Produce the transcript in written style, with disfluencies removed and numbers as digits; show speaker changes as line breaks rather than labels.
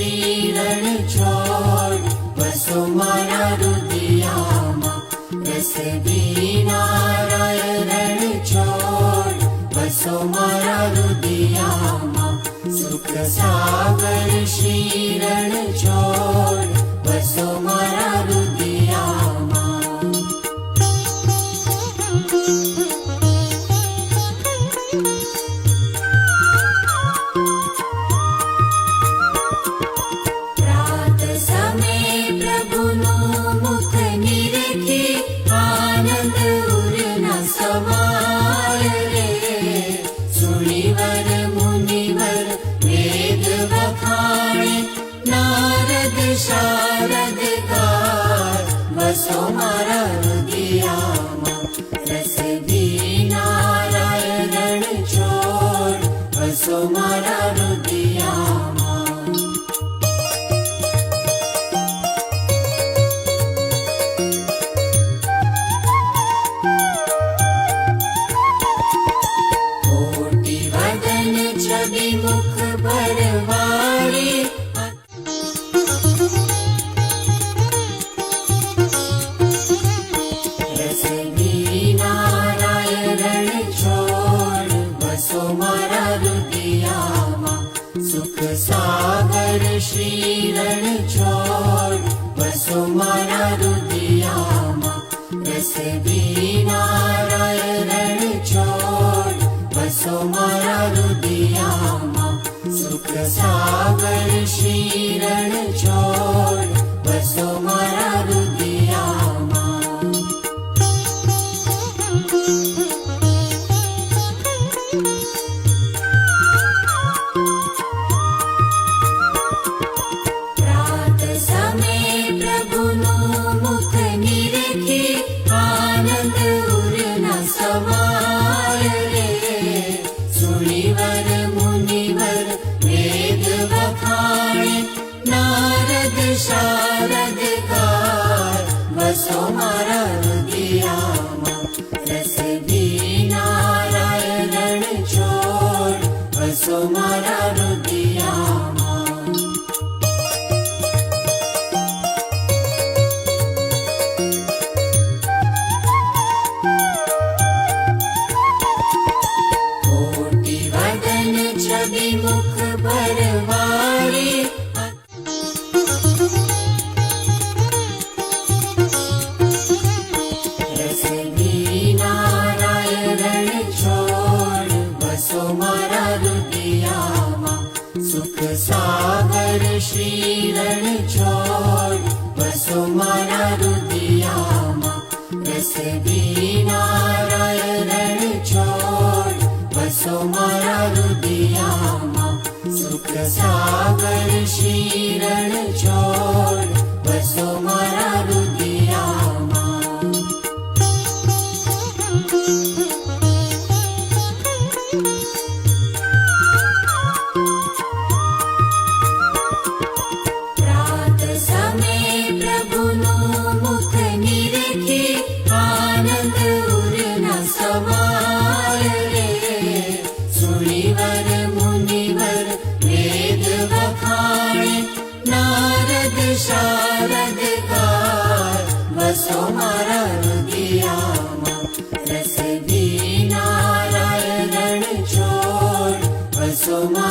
શ્રી રણછોડ વસો મારા રુદિયામાં. રસ નારાયણ રણછોડ વસો મારા રુદિયામાં. સુખ સાગર શ્રી રણછોડ વસો મારા રુદિયામાં. રાત સમય પ્રભુનું મુખ નિરખે આનંદ ઉરના સમાય રે. સુનિવર મુનિવર વેદ વખાણે નારદ શારદ ગાય વસો મારા રુદિયામાં. રસ નારાયણ રણછોડ વસો મારા રુદિયામાં. કોટી વદન છબી મુખ ભરવારી. રસ નારાયણ રણછોડ વસો મારા રુદિયામાં. સુખ સાગર શ્રી રણછોડ વસો મારા રુદિયામાં. રસ નારાયણ રણછોડ વસો મારા રુદિયામાં. સુખ સાગર શ્રી રણછોડ વસો મારા રુદિયામાં. રાત સમય પ્રભુનું મુખ નિરખે આનંદ ઉરના સમાય રે. સુનિવર મુનિવર વેદ વખાણે નારદ શારદ ગાય વસો મારા રુદિયામાં. રસ નારાયણ રણછોડ વસો મારા રુદિયામાં. કોટી વદન છબી મુખ ભરવારી. રસ નારાયણ રણછોડ વસો મારા રુદિયામાં. સુખ સાગર શ્રી રણછોડ વસો મારા રુદિયામાં. રસ નારાયણ રણછોડ વસો મારા રુદિયામાં. સુખ સાગર શ્રી રણછોડ વસો મારા રુદિયામાં. રાત સમય પ્રભુનું મુખ નિરખે આનંદ ઉરના સમાય રે. સુનિવર મુનિવર વેદ વખાણે નારદ શારદ ગાય વસો મારા રુદિયામાં. રસ નારાયણ રણછોડ વસો મારા